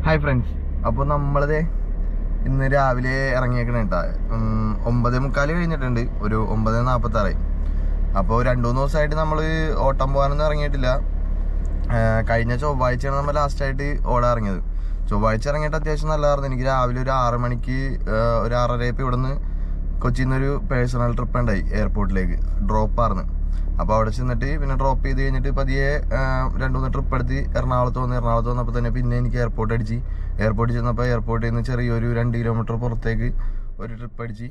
Hi friends, അപ്പോൾ നമ്മളത് ഇന്ന് രാവിലെ ഇറങ്ങിയേക്കണ കേട്ടോ. 9:45 കഴിഞ്ഞിട്ടുണ്ട്, ഒരു 9:46. അപ്പോൾ 2-3 ദിവസമായിട്ട് നമ്മൾ ഓട്ടം പോകാനൊന്നും ഇറങ്ങിയിട്ടില്ല. കഴിഞ്ഞ ചൊവ്വാഴ്ചയാണ് നമ്മൾ ലാസ്റ്റായിട്ട് ഓടാൻ ഇറങ്ങിയത്. ചൊവ്വാഴ്ച ഇറങ്ങിയിട്ട് അത്യാവശ്യം നല്ലതായിരുന്നു. എനിക്ക് രാവിലെ ഒരു 6 മണിക്ക് ഒരു 6:30 ഇവിടെ നിന്ന് കൊച്ചിയിൽ നിന്നൊരു പേഴ്സണൽ ട്രിപ്പ് ഉണ്ടായി എയർപോർട്ടിലേക്ക്, ഡ്രോപ്പായിരുന്നു. അപ്പോൾ അവിടെ ചെന്നിട്ട് പിന്നെ ഡ്രോപ്പ് ചെയ്ത് കഴിഞ്ഞിട്ട് പതിയെ 2-3 ട്രിപ്പ് എടുത്ത് എറണാകുളത്ത് വന്നപ്പോൾ തന്നെ പിന്നെ എനിക്ക് എയർപോർട്ടിൽ ചെന്നപ്പോൾ എയർപോർട്ടിൽ നിന്ന് ചെറിയൊരു 2 കിലോമീറ്റർ പുറത്തേക്ക് ഒരു ട്രിപ്പ് അടിച്ച്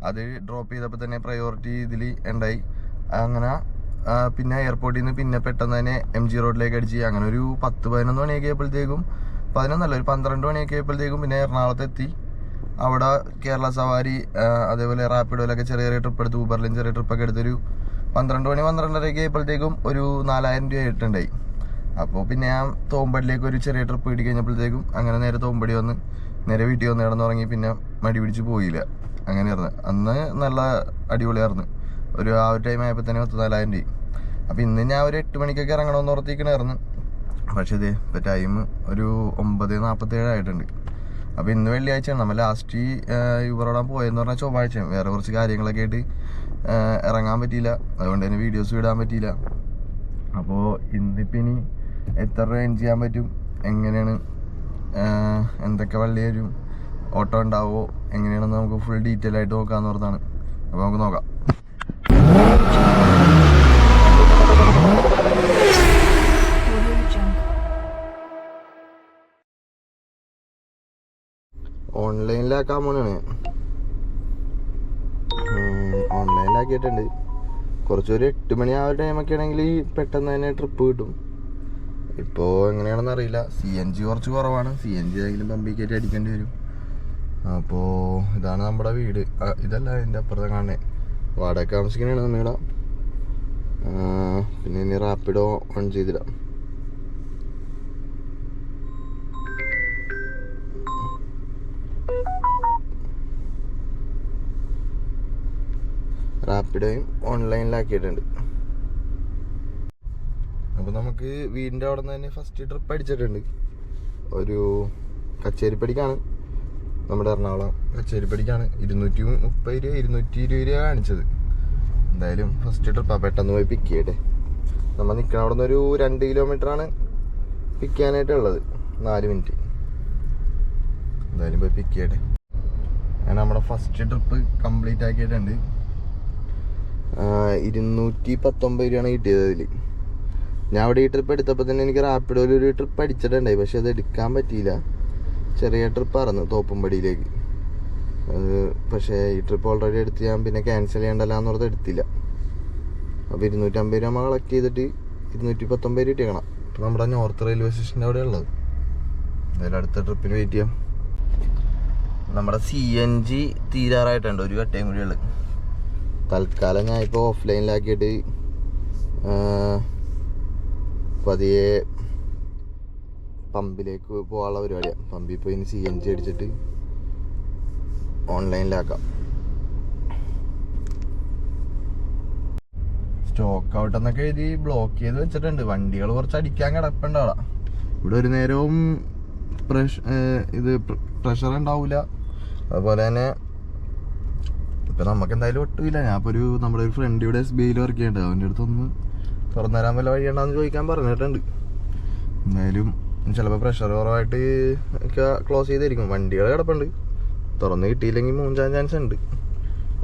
അത് ഡ്രോപ്പ് ചെയ്തപ്പോൾ തന്നെ പ്രയോറിറ്റി ഇതിൽ ഉണ്ടായി. അങ്ങനെ പിന്നെ എയർപോർട്ടിൽ നിന്ന് പിന്നെ പെട്ടെന്ന് തന്നെ MG റോഡിലേക്ക് അടിച്ച് അങ്ങനെ ഒരു 10-11 മണിയൊക്കെ ആയപ്പോഴത്തേക്കും, 11 ഒരു 12 മണിയൊക്കെ ആയപ്പോഴത്തേക്കും പിന്നെ എറണാകുളത്ത് എത്തി. അവിടെ കേരള സവാരി അതേപോലെ റാപ്പിഡോയിലൊക്കെ ചെറിയ ചെറിയ ട്രിപ്പ് എടുത്ത്, ഊബറിലും ചെറിയ ട്രിപ്പൊക്കെ എടുത്തൊരു 12 മണി 12:30 ആയപ്പോഴത്തേക്കും ഒരു 4000 രൂപ ആയിട്ടുണ്ടായി. അപ്പോൾ പിന്നെ ഞാൻ തോമ്പടിലേക്ക് ഒരു ചെറിയ ട്രിപ്പ് കിട്ടി കഴിഞ്ഞപ്പോഴത്തേക്കും അങ്ങനെ നേരെ തോമ്പടി വന്ന് നേരെ വീട്ടിൽ വന്ന് കിടന്നുറങ്ങി. പിന്നെ മടി പിടിച്ച് പോയില്ല. അങ്ങനെയായിരുന്നു. അന്ന് നല്ല അടിപൊളിയായിരുന്നു. ഒരു ആ ഒരു ടൈം ആയപ്പോൾ തന്നെ 4000 രൂപ. അപ്പോൾ ഇന്ന് ഞാൻ ഒരു 8 മണിക്കൊക്കെ ഇറങ്ങണമെന്ന് ഓർത്തിക്കണമായിരുന്നു. പക്ഷേ ഇത് ഇപ്പോൾ ടൈം ഒരു 9:47 ആയിട്ടുണ്ട്. അപ്പോൾ ഇന്ന് വെള്ളിയാഴ്ചയാണ്. നമ്മൾ ലാസ്റ്റ് യൂബറോടാൻ പോയെന്ന് പറഞ്ഞാൽ ചൊവ്വാഴ്ചയാണ്. വേറെ കുറച്ച് കാര്യങ്ങളൊക്കെ ആയിട്ട് ഇറങ്ങാൻ പറ്റിയില്ല, അതുകൊണ്ട് തന്നെ വീഡിയോസ് ഇടാൻ പറ്റിയില്ല. അപ്പോൾ ഇന്നിപ്പോൾ ഇനി എത്ര രൂപ എൻ ചെയ്യാൻ പറ്റും, എങ്ങനെയാണ്, എന്തൊക്കെ വള്ളി വരും, ഓട്ടോ ഉണ്ടാവുമോ, എങ്ങനെയാണെന്ന് നമുക്ക് ഫുൾ ഡീറ്റെയിൽ ആയിട്ട് നോക്കാമെന്ന് ഓർത്താണ്. അപ്പോൾ നമുക്ക് നോക്കാം. ഓൺലൈനിലാക്കാൻ പോണാണ്. ഓൺലൈനിലാക്കിയിട്ടുണ്ട്. കുറച്ചൊരു 8 മണി ആ ഒരു ടൈമൊക്കെ ആണെങ്കിൽ പെട്ടെന്ന് തന്നെ ട്രിപ്പ് കിട്ടും. ഇപ്പോൾ എങ്ങനെയാണെന്ന് അറിയില്ല. CNG കുറച്ച് കുറവാണ്. CNG ആണെങ്കിലും പമ്പിൽ കയറ്റി അടിക്കേണ്ടി വരും. അപ്പോൾ ഇതാണ് നമ്മുടെ വീട്. ഇതല്ല, ഇതിൻ്റെ അപ്പുറത്തെ കാണുന്നത് വാടക താമസിക്കണതാണ് നമ്മളിവിടെ. പിന്നെ ഇനി റാപ്പിഡോ ഓൺ ചെയ്തിടാം. റാപ്പിഡോയും ഓൺലൈനിലാക്കിയിട്ടുണ്ട്. അപ്പോൾ നമുക്ക് വീടിൻ്റെ അവിടെ നിന്ന് തന്നെ ഫസ്റ്റ് ട്രിപ്പ് അടിച്ചിട്ടുണ്ട്. ഒരു കച്ചേരിപ്പടിക്കാണ്, നമ്മുടെ എറണാകുളം കച്ചേരിപ്പടിക്കാണ്. 230 രൂപ 220 രൂപ കാണിച്ചത്. എന്തായാലും ഫസ്റ്റ് ട്രിപ്പാണ്. പെട്ടെന്ന് പോയി പിക്ക് ചെയ്യട്ടെ. നമ്മൾ നിൽക്കണ അവിടെ നിന്ന് ഒരു 2 കിലോമീറ്ററാണ് പിക്ക് ചെയ്യാനായിട്ടുള്ളത്, 4 മിനിറ്റ്. എന്തായാലും പോയി പിക്ക് ചെയ്യട്ടെ. അങ്ങനെ നമ്മുടെ ഫസ്റ്റ് ട്രിപ്പ് കംപ്ലീറ്റ് ആക്കിയിട്ടുണ്ട്. 219 രൂപയാണ് കിട്ടിയത്. അതിൽ ഞാൻ അവിടെ ഈ ട്രിപ്പ് എടുത്തപ്പോൾ തന്നെ എനിക്ക് റാപ്പിഡോയിൽ ഒരു ട്രിപ്പ് അടിച്ചിട്ടുണ്ടായി, പക്ഷെ അത് എടുക്കാൻ പറ്റിയില്ല. ചെറിയ ട്രിപ്പായിരുന്നു തോപ്പുംപടിയിലേക്ക്. അത് പക്ഷേ ഈ ട്രിപ്പ് ഓൾറെഡി എടുത്ത് ഞാൻ പിന്നെ ക്യാൻസൽ ചെയ്യണ്ടല്ലോ എന്ന് പറഞ്ഞത് എടുത്തില്ല. അപ്പോൾ 250 രൂപ കളക്ട് ചെയ്തിട്ട് 219 രൂപ കിട്ടണം. ഇപ്പോൾ നമ്മുടെ നോർത്ത് റെയിൽവേ സ്റ്റേഷൻ്റെ അവിടെ ഉള്ളത്. എന്തായാലും അടുത്ത ട്രിപ്പിന് വെയിറ്റ് ചെയ്യാം. നമ്മുടെ CNG തീരാറായിട്ടുണ്ട്, ഒരു കട്ടയും കൂടി ഉള്ളത്. തൽക്കാലം ഞാൻ ഇപ്പോൾ ഓഫ്ലൈനിലാക്കിയിട്ട് പതിയെ പമ്പിലേക്ക് പോകാനുള്ള പരിപാടിയാണ്. പമ്പിൽ പോയി ഇനി CNG അടിച്ചിട്ട് ഓൺലൈനിലാക്കാം. സ്റ്റോക്ക് ഔട്ട് എന്നൊക്കെ എഴുതി ബ്ലോക്ക് ചെയ്ത് വെച്ചിട്ടുണ്ട്. വണ്ടികൾ കുറച്ച് അടിക്കാൻ കിടപ്പുണ്ട് അവിടെ. ഇവിടെ ഒരു നേരവും പ്രഷർ ഉണ്ടാവില്ല. അതുപോലെ തന്നെ ഇപ്പം നമുക്ക് എന്തായാലും ഒട്ടുമില്ല. ഞാൻ ഇപ്പോൾ നമ്മുടെ ഒരു ഫ്രണ്ട് ഇവിടെ SBIയിൽ വർക്ക് ചെയ്യുന്നുണ്ട്. അവൻ്റെ അടുത്തൊന്ന് തുറന്നു തരാൻ വല്ല വഴിയുണ്ടാന്ന് ചോദിക്കാൻ പറഞ്ഞിട്ടുണ്ട്. എന്തായാലും ചിലപ്പോൾ പ്രഷർ കുറവായിട്ട് ഒക്കെ ക്ലോസ് ചെയ്തിരിക്കും. വണ്ടികൾ കിടപ്പുണ്ട്, തുറന്ന് കിട്ടിയില്ലെങ്കിൽ മൂഞ്ചാൻ ചാൻസ് ഉണ്ട്.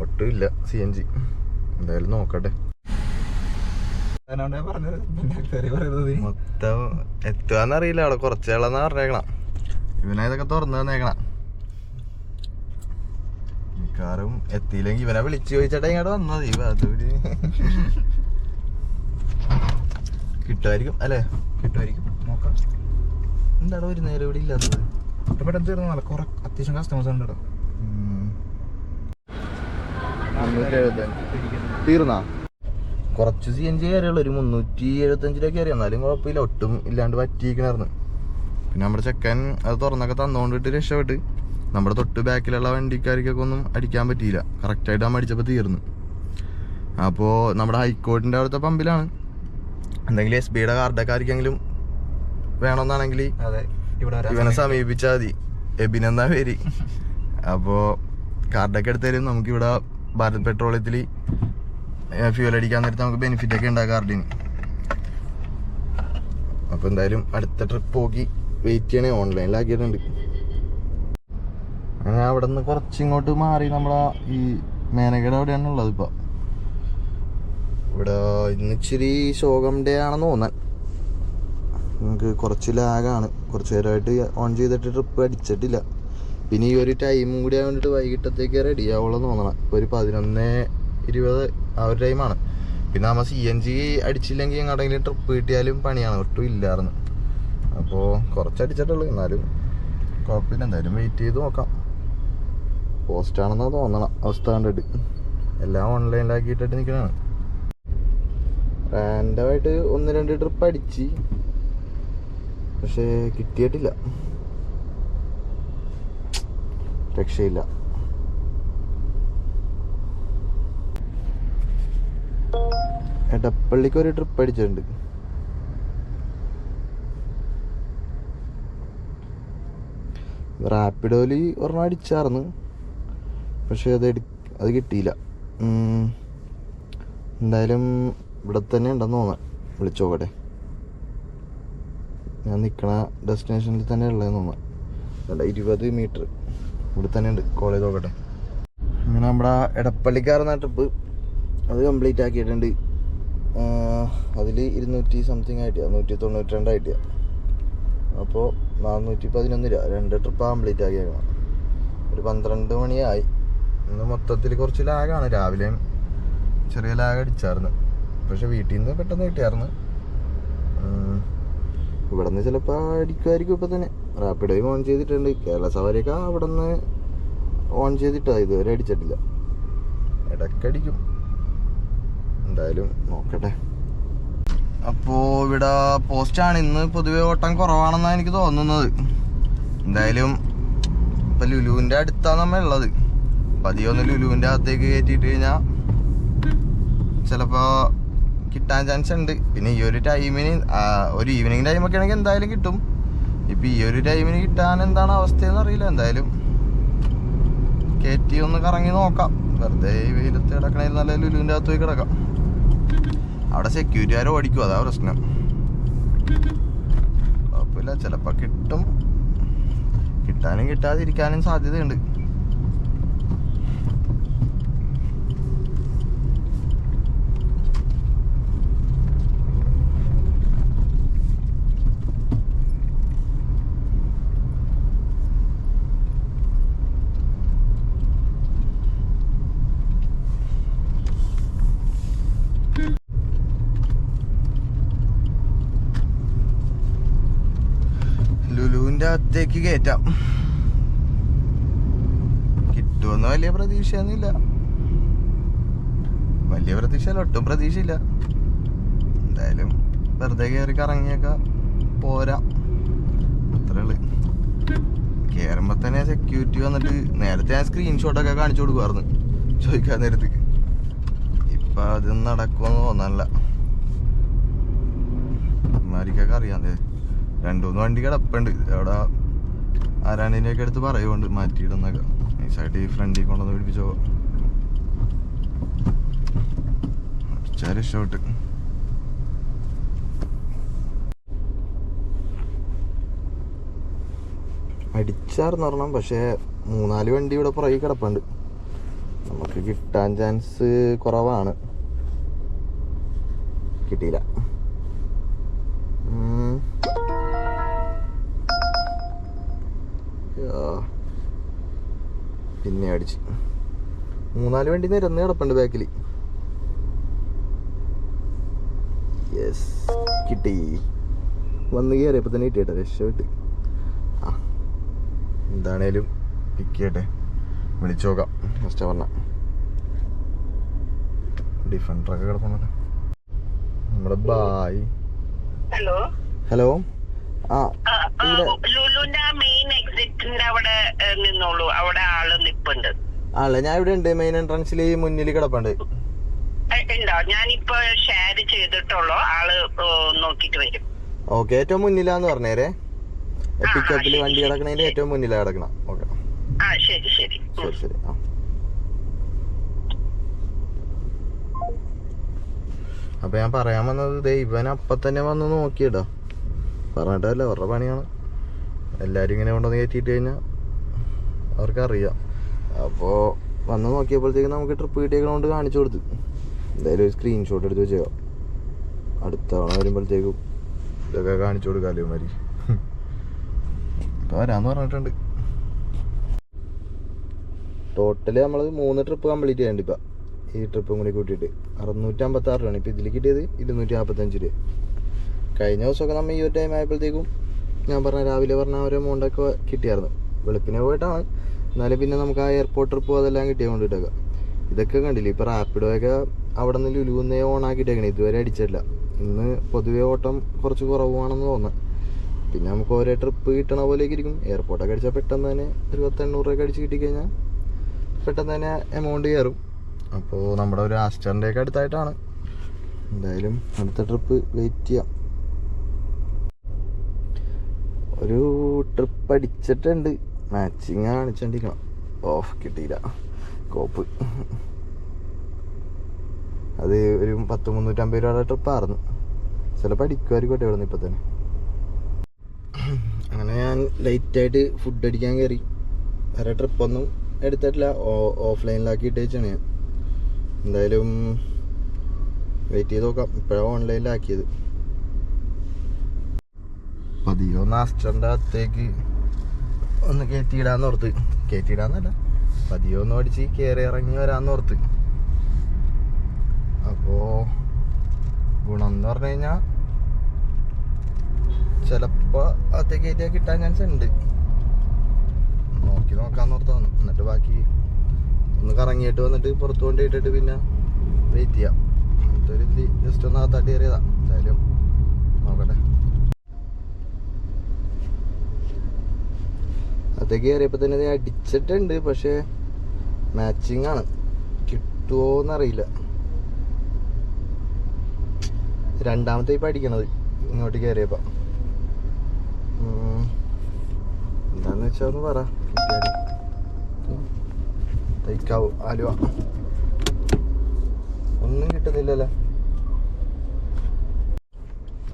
ഒട്ടുമില്ല CNG. എന്തായാലും നോക്കട്ടെ. മൊത്തം എത്തുകയെന്നറിയില്ല. അവിടെ കുറച്ചേളെന്നാ പറഞ്ഞേക്കണം. ഇവനെ ഇതൊക്കെ തുറന്നു തന്നേക്കണം. മിക്കവാറും എത്തിയില്ലെങ്കിൽ ഇവനെ വിളിച്ചു ചോദിച്ചിട്ട് ഇങ്ങോട്ട് വന്നത്. അതൊരു കിട്ടുമായിരിക്കും അല്ലേ? കിട്ടുമായിരിക്കും, നോക്കാം. എന്താണ് ഒരു നേരം ഇവിടെ ഇല്ലാത്തത്? പെട്ടെന്ന് തീർന്നല്ല, കുറെ അത്യാവശ്യം കസ്റ്റമേഴ്സ് ഉണ്ട്. തീർന്നാ കുറച്ച് CNG കയറിയുള്ളൂ, ഒരു 375 രൂപ കയറി. എന്നാലും കുഴപ്പമില്ല, ഒട്ടും ഇല്ലാണ്ട് പറ്റിയിരിക്കണായിരുന്നു. പിന്നെ നമ്മുടെ ചെക്കൻ അത് തുറന്നൊക്കെ തന്നുകൊണ്ടിട്ട് രക്ഷപ്പെട്ട്. നമ്മുടെ തൊട്ട് ബാക്കിലുള്ള വണ്ടിക്കാർക്കൊക്കെ ഒന്നും അടിക്കാൻ പറ്റിയില്ല. കറക്റ്റായിട്ട് നമ്മൾ അടിച്ചപ്പോൾ തീർന്നു. അപ്പോൾ നമ്മുടെ ഹൈക്കോർട്ടിൻ്റെ അവിടുത്തെ പമ്പിലാണ്. എന്തെങ്കിലും SBIയുടെ കാർഡൊക്കെ ആർക്കെങ്കിലും വേണമെന്നാണെങ്കിൽ അതെ ഇവനെ സമീപിച്ചാൽ മതി. എബിനെന്നാ പേര്. അപ്പോൾ കാർഡൊക്കെ എടുത്താലും നമുക്കിവിടെ ഭാരത് പെട്രോളിയത്തിൽ ഫ്യൂൽ അടിക്കാൻ നേരത്തെ നമുക്ക് ബെനിഫിറ്റ് ഒക്കെ ഉണ്ടാകും കാർഡിന്. അപ്പോൾ എന്തായാലും അടുത്ത ട്രിപ്പ് പോക്കി വെയിറ്റ് ചെയ്യണേ. ഓൺലൈനിലാക്കിയിട്ടുണ്ട്. അങ്ങനെ അവിടെ നിന്ന് കുറച്ചിങ്ങോട്ട് മാറി നമ്മളാ ഈ മേനകയുടെ അവിടെയാണ് ഉള്ളത്. ഇപ്പോൾ ഇവിടെ ഇന്ന് ഇച്ചിരി ശോകം ഡേ ആണെന്ന് തോന്നാൻ. നമുക്ക് കുറച്ച് ലാഗാണ്. കുറച്ച് നേരമായിട്ട് ഓൺ ചെയ്തിട്ട് ട്രിപ്പ് അടിച്ചിട്ടില്ല. പിന്നെ ഈ ഒരു ടൈമും കൂടി ആയതുകൊണ്ടിട്ട് വൈകിട്ടത്തേക്ക് റെഡി ആവുള്ളൂ തോന്നണം. ഇപ്പോൾ ഒരു 11:20 ആ ഒരു ടൈമാണ്. പിന്നെ നമ്മൾ CNG അടിച്ചില്ലെങ്കിൽ എങ്ങോട്ടെങ്കിലും ട്രിപ്പ് കിട്ടിയാലും പണിയാണ്. ഒട്ടും ഇല്ലായിരുന്നു. അപ്പോൾ കുറച്ചടിച്ചിട്ടുള്ളൂ. എന്നാലും കുഴപ്പമില്ല. എന്തായാലും വെയിറ്റ് ചെയ്ത് നോക്കാം. പോസ്റ്റാണെന്നാണ് തോന്നണം അവസ്ഥ കണ്ടിട്ട്. എല്ലാം ഓൺലൈനിലാക്കിയിട്ടിട്ട് നിൽക്കണതാണ്. റാൻഡമായിട്ട് 1-2 ട്രിപ്പ് അടിച്ച്, പക്ഷേ കിട്ടിയിട്ടില്ല. രക്ഷയില്ല. എടപ്പള്ളിക്ക് ഒരു ട്രിപ്പ് അടിച്ചിട്ടുണ്ട്. റാപ്പിഡോയിൽ ഒരെണ്ണം അടിച്ചായിരുന്നു, പക്ഷെ അത് കിട്ടിയില്ല. എന്തായാലും ഇവിടെ തന്നെ ഉണ്ടെന്ന് തോന്നാം. വിളിച്ചോക്കട്ടെ. ഞാൻ നിൽക്കണ ഡെസ്റ്റിനേഷനിൽ തന്നെ ഉള്ളതെന്ന് തോന്നാം. 20 മീറ്റർ ഇവിടെ തന്നെ ഉണ്ട്. കോളേജ് നോക്കട്ടെ. അങ്ങനെ നമ്മുടെ എടപ്പള്ളിക്കാറുന്ന ട്രിപ്പ് അത് കംപ്ലീറ്റ് ആക്കിയിട്ടുണ്ട്. അതിൽ 200 സംതിങ് ആയിട്ടാ, 192 ആയിട്ടാ. അപ്പോൾ 411 രൂപ. 2 ട്രിപ്പ് കംപ്ലീറ്റ് ആക്കിയേക്കണം. ഒരു 12 മണിയായി. ഇന്ന് മൊത്തത്തിൽ കുറച്ച് ലാഗാണ്. രാവിലെയും ചെറിയ ലാഗ് അടിച്ചായിരുന്നു, പക്ഷെ വീട്ടിൽ നിന്ന് പെട്ടെന്ന് കിട്ടിയായിരുന്നു. ഇവിടെ നിന്ന് ചിലപ്പോൾ അടിക്കുമായിരിക്കും. ഇപ്പം തന്നെ റാപ്പിഡോയും ഓൺ ചെയ്തിട്ടുണ്ട്. കേരള സവാരിയൊക്കെ അവിടെ നിന്ന് ഓൺ ചെയ്തിട്ടാ, ഇതുവരെ അടിച്ചിട്ടില്ല. ഇടയ്ക്കടിക്കും. എന്തായാലും നോക്കട്ടെ. അപ്പോൾ ഇവിടെ പോസ്റ്റാണ്. ഇന്ന് പൊതുവെ ഓട്ടം കുറവാണെന്നാണ് എനിക്ക് തോന്നുന്നത്. എന്തായാലും ഇപ്പം ലുലുവിൻ്റെ അടുത്താണ് നമ്മൾ ഉള്ളത്. പതിയൊന്ന് ലുലുവിൻ്റെ അകത്തേക്ക് കയറ്റിയിട്ട് കഴിഞ്ഞാൽ ചിലപ്പോൾ കിട്ടാൻ ചാൻസ് ഉണ്ട്. പിന്നെ ഈ ഒരു ടൈമിന് ഒരു ഈവനിങ് ടൈമൊക്കെ ആണെങ്കിൽ എന്തായാലും കിട്ടും. ഇപ്പം ഈ ഒരു ടൈമിന് കിട്ടാൻ എന്താണ് അവസ്ഥയെന്ന് അറിയില്ല. എന്തായാലും കയറ്റി ഒന്ന് കറങ്ങി നോക്കാം. വെറുതെ വെയിലത്ത് കിടക്കണേൽ നല്ല ലുലുവിൻ്റെ അകത്ത് പോയി കിടക്കാം. അവിടെ സെക്യൂരിറ്റിക്കാർ ഓടിക്കും, അതാ പ്രശ്നം. കുഴപ്പമില്ല, ചിലപ്പോൾ കിട്ടും. കിട്ടാനും കിട്ടാതിരിക്കാനും സാധ്യതയുണ്ട്. ലുലുവിൻ്റെ അകത്തേക്ക് കയറ്റാം. കിട്ടുമെന്ന് വലിയ പ്രതീക്ഷയൊന്നുമില്ല. വലിയ പ്രതീക്ഷയല്ല, ഒട്ടും പ്രതീക്ഷയില്ല. എന്തായാലും വെറുതെ കയറി കറങ്ങിയൊക്കെ പോരാ, അത്രേ ഉള്ളു. കയറുമ്പോൾ തന്നെ സെക്യൂരിറ്റി വന്നിട്ട് നേരത്തെ ഞാൻ സ്ക്രീൻഷോട്ടൊക്കെ കാണിച്ചു കൊടുക്കുമായിരുന്നു ചോദിക്കാൻ നേരത്തേക്ക്. ഇപ്പം അത് നടക്കുമെന്ന് തോന്നാനില്ല. അമ്മമാരിക്കൊക്കെ അറിയാം. 2-3 വണ്ടി കിടപ്പുണ്ട് അവിടെ. ആരാണ്ടിൻ്റെയൊക്കെ അടുത്ത് പറയുന്നുണ്ട് മാറ്റിയിടുന്നൊക്കെ. നൈസായിട്ട് ഈ ഫ്രണ്ടിൽ കൊണ്ടുവന്ന് പിടിപ്പിച്ചോ. രക്ഷപ്പെട്ട്. അടിച്ചാർന്ന് പറഞ്ഞാൽ, പക്ഷേ 3-4 വണ്ടി ഇവിടെ പുറകെ കിടപ്പുണ്ട്. നമുക്ക് കിട്ടാൻ ചാൻസ് കുറവാണ്. കിട്ടിയില്ല. പിന്നെ അടിച്ച് 3-4 വണ്ടി നിരന്ന് കിടപ്പുണ്ട് ബാക്കിൽ. യെസ്, കിട്ടി. വന്ന് കയറിയപ്പോൾ തന്നെ കിട്ടിയിട്ടെ, രക്ഷപ്പെട്ട്. ആ എന്താണേലും പിക്ക് ചെയ്യട്ടെ. വിളിച്ചു നോക്കാം. ഫസ്റ്റ് പറഞ്ഞ ഡിഫൻഡറൊക്കെ കിടപ്പുണ്ടല്ലോ നമ്മുടെ. ബായ്. Hello hello. ലുലുവിന്റെ മെയിൻ എക്സിറ്റിന്റെ അവിടെ നിന്നോളൂ. അവിടെ ആള് നിപ്പുണ്ട്. ആളെ ഞാൻ ഇവിടെ ഉണ്ട്. മെയിൻ എൻട്രൻസിൽ മുന്നിൽ കിടപ്പുണ്ട്. ഉണ്ടോ? ഞാനിപ്പോ ഷെയർ ചെയ്തിട്ടുള്ളൂ. ആള് നോക്കിട്ട് വരും. ഓക്കെ, ഏറ്റവും മുന്നിലാന്ന് പറഞ്ഞേരെ. പിക്കപ്പിൽ വണ്ടി കിടക്കണതിന്റെ ഏറ്റവും മുന്നിലാണ് കിടക്കണം. ഓക്കെ ശരി ശരി ശരി ശരി. ആ അപ്പൊ ഞാൻ പറയാൻ വന്നത് ഇവൻ അപ്പൊ തന്നെ വന്ന് നോക്കിയിടാ, പറഞ്ഞിട്ടല്ല അവരുടെ പണിയാണ്. എല്ലാരും ഇങ്ങനെ കൊണ്ടുവന്ന് കയറ്റിയിട്ട് കഴിഞ്ഞാൽ അവർക്കറിയാം. അപ്പോൾ വന്ന് നോക്കിയപ്പോഴത്തേക്കും നമുക്ക് ട്രിപ്പ് കിട്ടിയേക്കൊണ്ട് കാണിച്ചു കൊടുത്തു. എന്തായാലും ഒരു സ്ക്രീൻഷോട്ട് എടുത്ത് വെച്ചേക്കാം, അടുത്ത തവണ വരുമ്പോഴത്തേക്കും ഇതൊക്കെ കാണിച്ചു കൊടുക്കാമല്ലോ മാതിരി. ഇപ്പം വരാന്ന് പറഞ്ഞിട്ടുണ്ട്. ടോട്ടല് നമ്മൾ 3 ട്രിപ്പ് കംപ്ലീറ്റ് ചെയ്യാണ്ട് ഇപ്പം. ഈ ട്രിപ്പും കൂടി കൂട്ടിയിട്ട് 656 രൂപയാണ്. ഇപ്പം ഇതിൽ കിട്ടിയത് 245 രൂപ. കഴിഞ്ഞ ദിവസമൊക്കെ നമ്മൾ ഈ ഒരു ടൈം ആയപ്പോഴത്തേക്കും ഞാൻ പറഞ്ഞ രാവിലെ പറഞ്ഞ ഒരു എമൗണ്ടൊക്കെ കിട്ടിയായിരുന്നു. വെളുപ്പിനെ പോയിട്ടാണ്, എന്നാലും പിന്നെ നമുക്ക് ആ എയർപോർട്ട് ട്രിപ്പ് അതെല്ലാം കിട്ടിയത് കൊണ്ടിട്ടൊക്കെ. ഇതൊക്കെ കണ്ടില്ലേ, ഇപ്പോൾ റാപ്പിഡോയൊക്കെ അവിടെ നിന്ന് ലുലുന്നേ ഓൺ ആക്കിയിട്ടേക്കണേ, ഇതുവരെ അടിച്ചിട്ടില്ല. ഇന്ന് പൊതുവേ ഓട്ടം കുറച്ച് കുറവാണെന്ന് തോന്നുന്നത്. പിന്നെ നമുക്ക് ഓരോ ട്രിപ്പ് കിട്ടണ പോലെയൊക്കെ ഇരിക്കും. എയർപോർട്ടൊക്കെ അടിച്ചാൽ പെട്ടെന്ന് തന്നെ ഒരു 10-800 രൂപ അടിച്ച് കിട്ടിക്കഴിഞ്ഞാൽ പെട്ടെന്ന് തന്നെ എമൗണ്ട് കയറും. അപ്പോൾ നമ്മുടെ ഒരു ആസ്റ്ററിൻ്റെയൊക്കെ അടുത്തായിട്ടാണ്. എന്തായാലും അടുത്ത ട്രിപ്പ് വെയിറ്റ് ചെയ്യാം. ഒരു ട്രിപ്പ് അടിച്ചിട്ടുണ്ട്, മാച്ചിങ് കാണിച്ചോണ്ടിരിക്കണം. ഓഫ് കിട്ടിയില്ല, കോപ്പ്. അത് ഒരു 100-350 രൂപയുടെ ട്രിപ്പായിരുന്നു. ചിലപ്പോൾ അടിക്കുമായിരിക്കട്ടെ ഇവിടെ നിന്ന് ഇപ്പം തന്നെ. അങ്ങനെ ഞാൻ ലൈറ്റായിട്ട് ഫുഡ് അടിക്കാൻ കയറി. വേറെ ട്രിപ്പൊന്നും എടുത്തിട്ടില്ല, ഓഫ്ലൈനിലാക്കിയിട്ട് വെച്ചാണ് ഞാൻ. എന്തായാലും വെയിറ്റ് ചെയ്ത് നോക്കാം. ഇപ്പോഴാണ് ഓൺലൈനിലാക്കിയത്. പതിയൊന്ന് ആസ്റ്ററിൻ്റെ അകത്തേക്ക് ഒന്ന് കയറ്റിയിടാന്നോർത്ത്, കയറ്റിയിടാന്നല്ല പതിയൊന്നും അടിച്ച് കയറി ഇറങ്ങി വരാന്നോർത്ത്. അപ്പോൾ ഗുണം എന്ന് പറഞ്ഞു കഴിഞ്ഞാൽ ചിലപ്പോൾ അകത്തേക്ക് കയറ്റിയാൽ കിട്ടാൻ ചാൻസ് ഉണ്ട്. നോക്കാന്നോർത്താണ്. എന്നിട്ട് ബാക്കി ഒന്ന് കറങ്ങിയിട്ട് വന്നിട്ട് പുറത്ത് കൊണ്ടിട്ടിട്ട് പിന്നെ വെയിറ്റ് ചെയ്യാം. അങ്ങനത്തെ ഒരു ഇതിൽ ജസ്റ്റ് ഒന്ന് അകത്താട്ട് കയറിയതാ. എന്തായാലും നോക്കട്ടെ. അകത്തേക്ക് കയറിയപ്പോൾ തന്നെ അടിച്ചിട്ടുണ്ട്, പക്ഷേ മാച്ചിങ് ആണ്, കിട്ടുമോന്നറിയില്ല. രണ്ടാമത്തെ ഇപ്പം അടിക്കണത് ഇങ്ങോട്ട് കയറിയപ്പോൾ. എന്താന്ന് വെച്ചാൽ ഒന്ന് പറ. തൈക്കാവൂ ആലുവ ഒന്നും കിട്ടുന്നില്ലല്ലോ.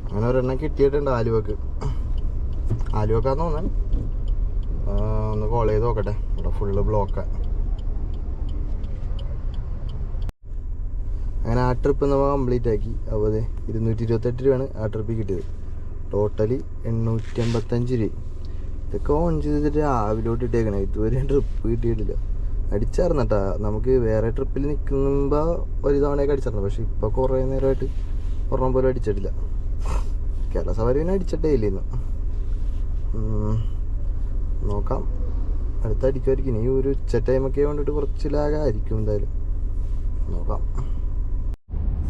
അങ്ങനെ ഒരെണ്ണം കിട്ടിയിട്ടുണ്ട് ആലുവക്ക്. ആലുവക്കാന്ന് തോന്നാൻ ഒന്ന് കോൾ ചെയ്ത് നോക്കട്ടെ. ഇവിടെ ഫുള്ള് ബ്ലോക്കാണ്. അങ്ങനെ ആ ട്രിപ്പ് നമ്മൾ കംപ്ലീറ്റ് ആക്കി. അപ്പോൾ 228 രൂപയാണ് ആ ട്രിപ്പിൽ കിട്ടിയത്. ടോട്ടലി 855 രൂപ. ഇതൊക്കെ ഓൺ ചെയ്തിട്ട് രാവിലോട്ട് ഇട്ടേക്കണേ. ഇതുവരെ ട്രിപ്പ് കിട്ടിയിട്ടില്ല. അടിച്ചായിരുന്നു കേട്ടാ. നമുക്ക് വേറെ ട്രിപ്പിൽ നിൽക്കുമ്പോൾ ഒരു തവണയൊക്കെ അടിച്ചിരുന്നു, പക്ഷെ ഇപ്പോൾ കുറേ നേരമായിട്ട് ഒരെണ്ണം പോലും അടിച്ചിട്ടില്ല. കേരള സവാരി പിന്നെ അടിച്ചിട്ടേ ഇല്ലെന്ന്. നോക്കാം, അടുത്ത അടിക്കുമായിരിക്കും. ഇനി ഒരു ഉച്ച ടൈമൊക്കെ വേണ്ടിയിട്ട് കുറച്ച് ലാഗായിരിക്കും. എന്തായാലും നോക്കാം.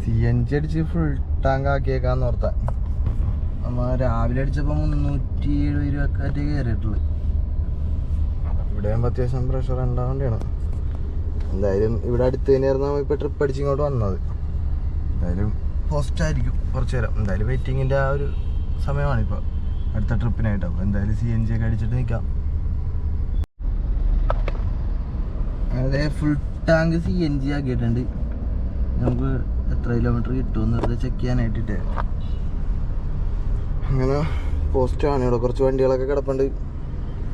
CNG അടിച്ച് ഫുൾ ടാങ്ക് ആക്കിയേക്കാന്ന് ഓർത്താൻ. നമ്മൾ രാവിലെ അടിച്ചപ്പോൾ 370 രൂപക്കാറ്റ് കയറിയിട്ടുള്ളത്. ഇവിടെയും അത്യാവശ്യം പ്രഷർ ഉണ്ടാവേണ്ടിയാണ്. എന്തായാലും ഇവിടെ അടുത്ത് തന്നെയായിരുന്നു നമ്മൾ ഇപ്പോൾ ട്രിപ്പ് അടിച്ച് ഇങ്ങോട്ട് വന്നത്. എന്തായാലും പോസ്റ്റ് ആയിരിക്കും കുറച്ച് നേരം. എന്തായാലും വെയിറ്റിങ്ങിൻ്റെ ആ ഒരു സമയമാണിപ്പോൾ അടുത്ത ട്രിപ്പിനായിട്ട്. അപ്പോൾ എന്തായാലും CNG ഒക്കെ അടിച്ചിട്ട് നിൽക്കാം. അതെ, ഫുൾ ടാങ്ക് CNG ആക്കിയിട്ടുണ്ട്. നമുക്ക് എത്ര കിലോമീറ്റർ കിട്ടുമെന്ന് ചെക്ക് ചെയ്യാനായിട്ടിട്ട് അങ്ങനെ പോസ്റ്റാണ്. ഇവിടെ കുറച്ച് വണ്ടികളൊക്കെ കിടപ്പുണ്ട്.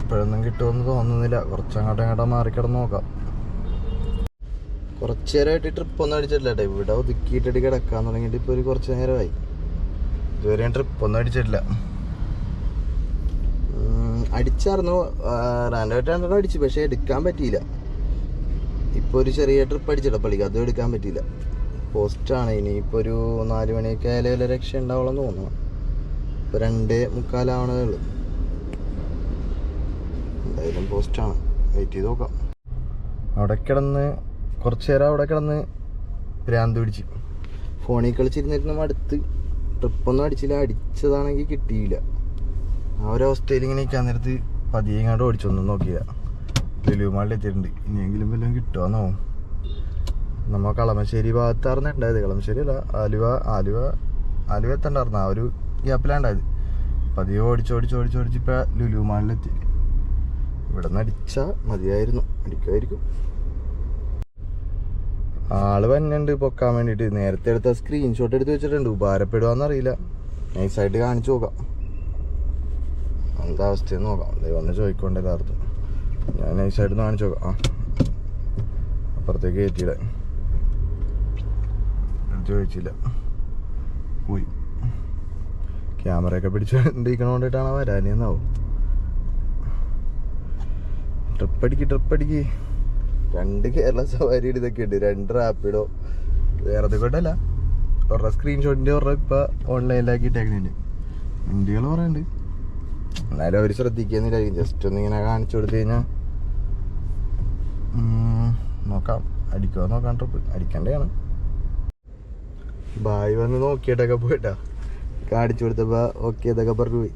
ഇപ്പോഴൊന്നും കിട്ടുമെന്ന് തോന്നുന്നില്ല. കുറച്ചങ്ങോട്ടും മാറിക്കിടന്ന് നോക്കാം. കുറച്ച് നേരമായിട്ട് ട്രിപ്പൊന്നും അടിച്ചിട്ടില്ല കേട്ടോ. ഇവിടെ ഒതുക്കിയിട്ടിട്ട് കിടക്കാൻ തുടങ്ങിയിട്ട് ഇപ്പോൾ ഒരു കുറച്ച് നേരമായി. ഇതുവരെ ട്രിപ്പൊന്നും അടിച്ചിട്ടില്ല. അടിച്ചായിരുന്നു, റാൻഡായിട്ട് അടിച്ചു, പക്ഷേ എടുക്കാൻ പറ്റിയില്ല. ഇപ്പോൾ ഒരു ചെറിയ ട്രിപ്പ് അടിച്ചിട്ട പള്ളിക്ക്, അതും എടുക്കാൻ പറ്റിയില്ല. പോസ്റ്റാണ്. ഇനിയിപ്പോൾ ഒരു 4 മണിയൊക്കെ ആയാലും വല്ല രക്ഷ ഉണ്ടാവുള്ളൂ തോന്നുന്നു. ഇപ്പോൾ 2:45 ഉള്ളൂ. എന്തായാലും പോസ്റ്റാണ്, വെയിറ്റ് ചെയ്ത് നോക്കാം. അവിടെ കിടന്ന് കുറച്ച് നേരം അവിടെ കിടന്ന് ഭ്രാന്ത് പിടിച്ച് ഫോണിൽ കളിച്ചിരുന്നിരുന്ന അടുത്ത് ട്രിപ്പൊന്നും അടിച്ചില്ല. അടിച്ചതാണെങ്കിൽ കിട്ടിയില്ല. ആ ഒരവസ്ഥയിൽ ഇങ്ങനെ നിൽക്കാൻ നേരത്ത് പതിയെ ഇങ്ങോട്ട് ഓടിച്ചൊന്നും നോക്കിയില്ല. ലുലു മാളിൽ എത്തിയിട്ടുണ്ട്. ഇനിയെങ്കിലും വല്ലതും കിട്ടുമെന്നോ. നമ്മൾ കളമശ്ശേരി ഭാഗത്തായിരുന്നു ഉണ്ടായത്. കളമശ്ശേരി അല്ല, ആലുവ എത്തണ്ടായിരുന്നു. ആ ഒരു ഗ്യാപ്പിലാണ് ഉണ്ടായത്. പതിയെ ഓടിച്ചോടിച്ചിപ്പോൾ ലുലു മാളിലെത്തി. ഇവിടെ നിന്ന് അടിച്ചാൽ മതിയായിരുന്നു, അടിക്കുമായിരിക്കും. ആള് വന്നുണ്ട് പൊക്കാൻ വേണ്ടിയിട്ട്. നേരത്തെ എടുത്ത സ്ക്രീൻഷോട്ട് എടുത്ത് വെച്ചിട്ടുണ്ട്. ഉപകാരപ്പെടുവാന്നറിയില്ല. നൈസായിട്ട് കാണിച്ചു നോക്കാം, എന്താ അവസ്ഥയെന്ന് നോക്കാം. വന്ന് ചോദിക്കോണ്ട എല്ലായിടത്തും. ഞാൻ നൈസായിട്ട് കാണിച്ചു നോക്കാം. അപ്പുറത്തേക്ക് കയറ്റിയില്ല, ചോദിച്ചില്ല, പോയി. ക്യാമറയൊക്കെ പിടിച്ചോണ്ടിരിക്കണോണ്ടിട്ടാണ് വരാനെന്നാവും. ട്രിപ്പടിക്ക് 2 കേരള സവാരി ഇതൊക്കെ ഉണ്ട്, 2 റാപ്പിഡോ. വേറെ കൊണ്ടല്ല, ഒരെണ്ണം സ്ക്രീൻഷോട്ടിൻ്റെ ഒരെണ്ണം ഇപ്പം ഓൺലൈനിലാക്കി ഇട്ടേക്കുന്നുണ്ട്. വണ്ടികൾ പറയുന്നുണ്ട്, എന്നാലും അവർ ശ്രദ്ധിക്കുന്നില്ലായിരിക്കും. ജസ്റ്റ് ഒന്ന് ഇങ്ങനെ കാണിച്ചു കൊടുത്തു കഴിഞ്ഞാൽ നോക്കാം, അടിക്കുമോ നോക്കാം. ട്രിപ്പ് അടിക്കേണ്ടതാണ്. ബായ് വന്ന് നോക്കിയിട്ടൊക്കെ പോയിട്ടാ, കാണിച്ചു കൊടുത്തപ്പോൾ ഓക്കെ ഇതൊക്കെ പറഞ്ഞു പോയി.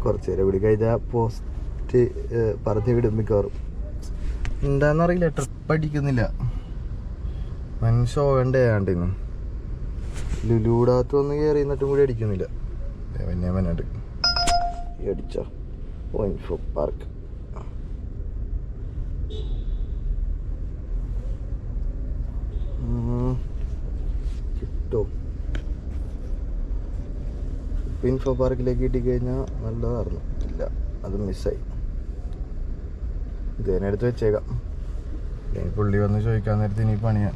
കുറച്ച് നേരം കൂടി കഴിഞ്ഞാൽ പോസ്റ്റ് പറഞ്ഞു വിടും മിക്കവാറും. എന്താണെന്നറിയില്ല, ട്രിപ്പ് അടിക്കുന്നില്ല. മനുഷ്യ ആണ്ടിന്ന് ലുലൂടാത്ത് വന്ന് കയറി എന്നിട്ടും കൂടി അടിക്കുന്നില്ല. വന്യാമനുണ്ട് ഈ അടിച്ചോ ഇൻഫോ പാർക്ക്. കിട്ടോ ഇൻഫോ പാർക്കിലേക്ക് കിട്ടിക്കഴിഞ്ഞാൽ നല്ലതായിരുന്നു. ഇല്ല, അത് മിസ്സായി. ഇതേനെടുത്ത് വെച്ചേക്കാം. പുള്ളി വന്ന് ചോദിക്കാൻ നേരത്തെ ഇനി പണിയാ.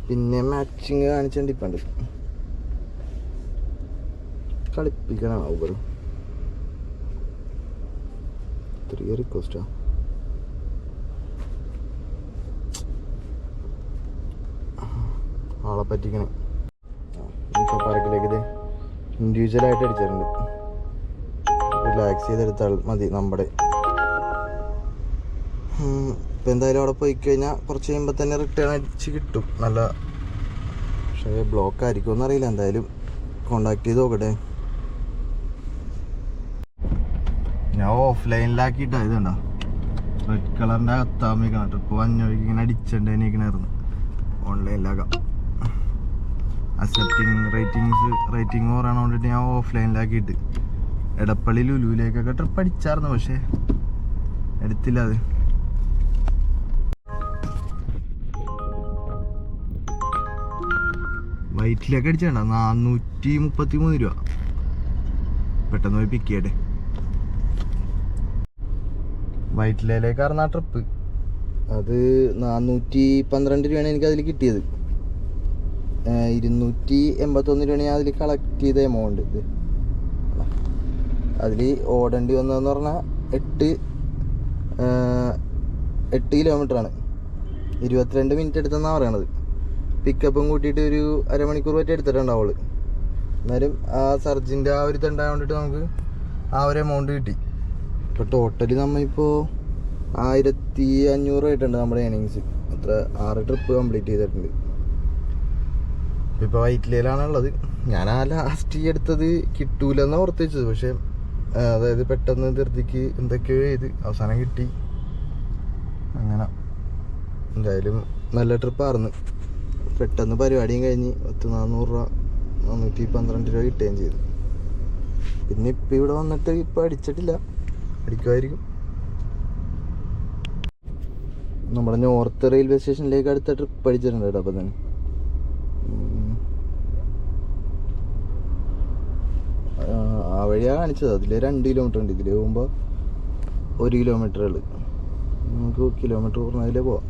പിന്നെ മാച്ചിങ് കാണിച്ചിട്ടുണ്ട്. ഇപ്പണ്ട് കളിപ്പിക്കണം. ഊബർ 3 റിക്വസ്റ്റാ. ആളെ പറ്റിക്കണേ. ഇൻഫോ പാർക്കിലേക്ക് ഇത് ഇൻഡിവിജ്വലായിട്ട് അടിച്ചിട്ടുണ്ട്. റിലാക്സ് ചെയ്തെടുത്താൽ മതി നമ്മുടെ. ഇപ്പം എന്തായാലും അവിടെ പോയി കഴിഞ്ഞാൽ കുറച്ച് കഴിയുമ്പോൾ തന്നെ റിട്ടേൺ അടിച്ച് കിട്ടും. നല്ല, പക്ഷേ ബ്ലോക്ക് ആയിരിക്കുമെന്ന് അറിയില്ല. എന്തായാലും കോണ്ടാക്ട് ചെയ്ത് നോക്കട്ടെ. ഞാൻ ഓഫ്ലൈനിലാക്കിയിട്ടാണ് ഇതുണ്ടോ റെഡ് കളറിൻ്റെ അകത്താമിക്കണം. ട്രിപ്പ് വന്നൊഴിക്ക് ഇങ്ങനെ അടിച്ചിട്ടുണ്ടായിരുന്നു. ഓൺലൈനിലാക്കാം. അക്സെപ്റ്റിംഗ് റേറ്റിംഗ് പറയാൻ വേണ്ടിയിട്ട് ഞാൻ ഓഫ്ലൈനിലാക്കിയിട്ട് എടപ്പള്ളി ലുലുവിലേക്കൊക്കെ ട്രിപ്പ് അടിച്ചായിരുന്നു, പക്ഷേ എടുത്തില്ല. അത് വൈറ്റിലേക്ക് അടിച്ചേണ്ട 433 രൂപ. പെട്ടെന്ന് പോയി പിക്ക് ചെയ്യട്ടെ. വൈറ്റിലേക്കായിരുന്നു ആ ട്രിപ്പ്. അത് 412 രൂപയാണ് എനിക്ക് അതിൽ കിട്ടിയത്. 281 രൂപയാണ് ഞാൻ അതിൽ കളക്ട് ചെയ്ത എമൗണ്ട്. ഇത് അതിൽ ഓടേണ്ടി വന്നതെന്ന് പറഞ്ഞാൽ 8 കിലോമീറ്ററാണ്. 22 മിനിറ്റ് എടുത്തെന്നാണ് പറയണത്. പിക്കപ്പും കൂട്ടിയിട്ട് ഒരു അരമണിക്കൂർ പറ്റി എടുത്തിട്ടുണ്ടാവുള്ളൂ. എന്നാലും ആ സർജിൻ്റെ ആ ഒരു ഇതുണ്ടായത് നമുക്ക് ആ ഒരു എമൗണ്ട് കിട്ടി. ഇപ്പോൾ ടോട്ടലി നമ്മളിപ്പോൾ 1500 ആയിട്ടുണ്ട് നമ്മുടെ ഏണിങ്സ്. അത്ര 6 ട്രിപ്പ് കംപ്ലീറ്റ് ചെയ്തിട്ടുണ്ട്. ഇപ്പോൾ വൈറ്റിലയിലാണുള്ളത്. ഞാൻ ആ ലാസ്റ്റ് എടുത്തത് കിട്ടൂലെന്നാണ് ഓർത്ത് വെച്ചത്. പക്ഷേ അതായത് പെട്ടെന്ന് ധൃതിക്ക് എന്തൊക്കെയോ ചെയ്ത് അവസാനം കിട്ടി. അങ്ങനെ എന്തായാലും നല്ല ട്രിപ്പായിരുന്നു. പെട്ടെന്ന് പരിപാടിയും കഴിഞ്ഞ് 400 രൂപ 412 രൂപ കിട്ടുകയും ചെയ്തു. പിന്നെ ഇപ്പം ഇവിടെ വന്നിട്ട് ഇപ്പം അടിച്ചിട്ടില്ല, അടിക്കുമായിരിക്കും. നമ്മുടെ നോർത്ത് റെയിൽവേ സ്റ്റേഷനിലേക്ക് അടുത്ത ട്രിപ്പ് അടിച്ചിട്ടുണ്ട് കേട്ടോ. അപ്പം തന്നെ ആ വഴിയാണ് കാണിച്ചത്. അതിൽ 2 കിലോമീറ്റർ ഉണ്ട്. ഇതിൽ പോകുമ്പോൾ 1 കിലോമീറ്ററുകൾ. നമുക്ക് കിലോമീറ്റർ കുറഞ്ഞതിലേ പോവാം.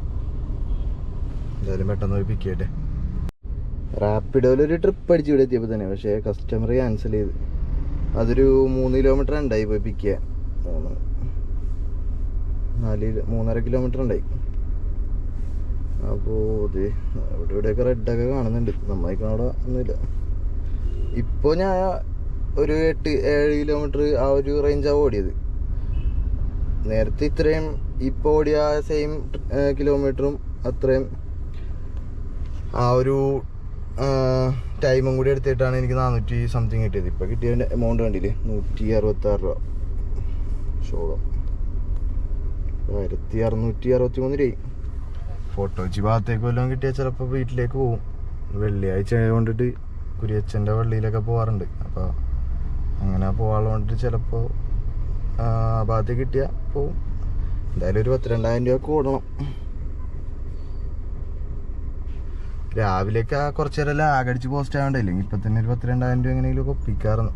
എന്തായാലും പെട്ടെന്ന് പോയി പിക്ക് ചെയ്യട്ടെ. റാപ്പിഡോയിലൊരു ട്രിപ്പ് അടിച്ച് ഇവിടെ എത്തിയപ്പോൾ തന്നെ, പക്ഷേ കസ്റ്റമർ ക്യാൻസൽ ചെയ്ത്. അതൊരു 3 കിലോമീറ്റർ ഉണ്ടായി പോയി പിക്ക് ചെയ്യാൻ. 3.5 കിലോമീറ്റർ ഉണ്ടായി. അപ്പോൾ ഇത് ഇവിടെയൊക്കെ റെഡൊക്കെ കാണുന്നുണ്ട്. നമ്മളിക്കവിടെ ഒന്നുമില്ല. ഇപ്പോൾ ഞാൻ ഒരു 8-7 കിലോമീറ്റർ ആ ഒരു റേഞ്ചാണ് ഓടിയത്. നേരത്തെ ഇത്രയും ഇപ്പോൾ ഓടിയ സെയിം കിലോമീറ്ററും അത്രയും ആ ഒരു ടൈമും കൂടി എടുത്തിട്ടാണ് എനിക്ക് 400 സംതിങ് കിട്ടിയത്. ഇപ്പോൾ കിട്ടിയ എമൗണ്ട് കണ്ടില്ലേ, 166 രൂപ. ഷോളം 1663 രൂപ. ഫോട്ടോ വെച്ച് ഭാഗത്തേക്ക് വല്ലതും കിട്ടിയാൽ ചിലപ്പോൾ വീട്ടിലേക്ക് പോകും. വെള്ളിയാഴ്ച കൊണ്ടിട്ട് കുരിയച്ചൻ്റെ പള്ളിയിലൊക്കെ പോകാറുണ്ട്. അപ്പോൾ അങ്ങനെ പോകാനുള്ള വേണ്ടിയിട്ട് ചിലപ്പോൾ ആ ഭാഗത്ത് കിട്ടിയാൽ പോവും. എന്തായാലും ഒരു 12,000 രൂപ കൂടണം. രാവിലെയൊക്കെ കുറച്ച് നേരം ലാഗടിച്ച് പോസ്റ്റ് ആവണ്ടേ, ഇല്ലെങ്കിൽ ഇപ്പം തന്നെ ഒരു 12,000 രൂപ എങ്ങനെയെങ്കിലും ഒപ്പിക്കാറുണ്ട്.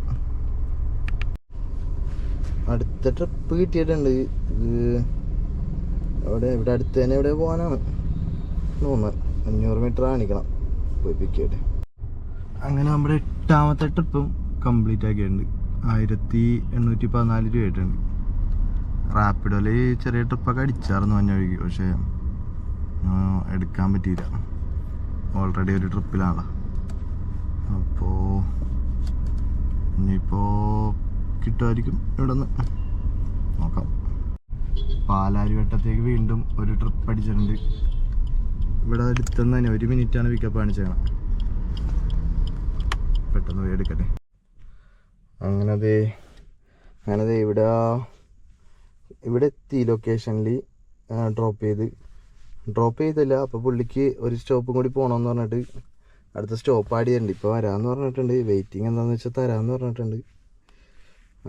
അടുത്ത ട്രിപ്പ് കിട്ടിയിട്ടുണ്ട്. ഇവിടെ അടുത്ത് തന്നെ എവിടെ പോകാനാണ് തോന്നുന്നത്. 500 മീറ്റർ കാണിക്കണം പോയി പിക്ക് ചെയ്യട്ടെ. അങ്ങനെ നമ്മുടെ 8ാമത്തെ ട്രിപ്പും കംപ്ലീറ്റ് ആക്കിയിട്ടുണ്ട്. 1814 രൂപ ആയിട്ടുണ്ട്. റാപ്പിഡോയിൽ ചെറിയ ട്രിപ്പൊക്കെ അടിച്ചായിരുന്നു മഞ്ഞ വഴിക്ക്, പക്ഷേ എടുക്കാൻ പറ്റിയില്ല. ഓൾറെഡി ഒരു ട്രിപ്പിലാണല്ലോ. അപ്പോൾ ഇനിയിപ്പോൾ കിട്ടുമായിരിക്കും ഇവിടെ നിന്ന് നോക്കാം. പാലാരിവട്ടത്തേക്ക് വീണ്ടും ഒരു ട്രിപ്പ് അടിച്ചിട്ടുണ്ട്. ഇവിടെ അടുത്തുനിന്ന് തന്നെ 1 മിനിറ്റാണ് പിക്കപ്പ് കാണിച്ചേക്കണം. പെട്ടെന്ന് പോയി എടുക്കട്ടെ. അങ്ങനതേ ഇവിടെ എത്തി. ലൊക്കേഷനിൽ ഡ്രോപ്പ് ചെയ്തില്ല. അപ്പോൾ പുള്ളിക്ക് ഒരു സ്റ്റോപ്പും കൂടി പോകണമെന്ന് പറഞ്ഞിട്ട് അടുത്ത സ്റ്റോപ്പ് ആഡ് ചെയ്യുന്നുണ്ട്. ഇപ്പോൾ വരാമെന്ന് പറഞ്ഞിട്ടുണ്ട്. വെയിറ്റിംഗ് എന്താണെന്ന് വെച്ചാൽ തരാമെന്ന് പറഞ്ഞിട്ടുണ്ട്.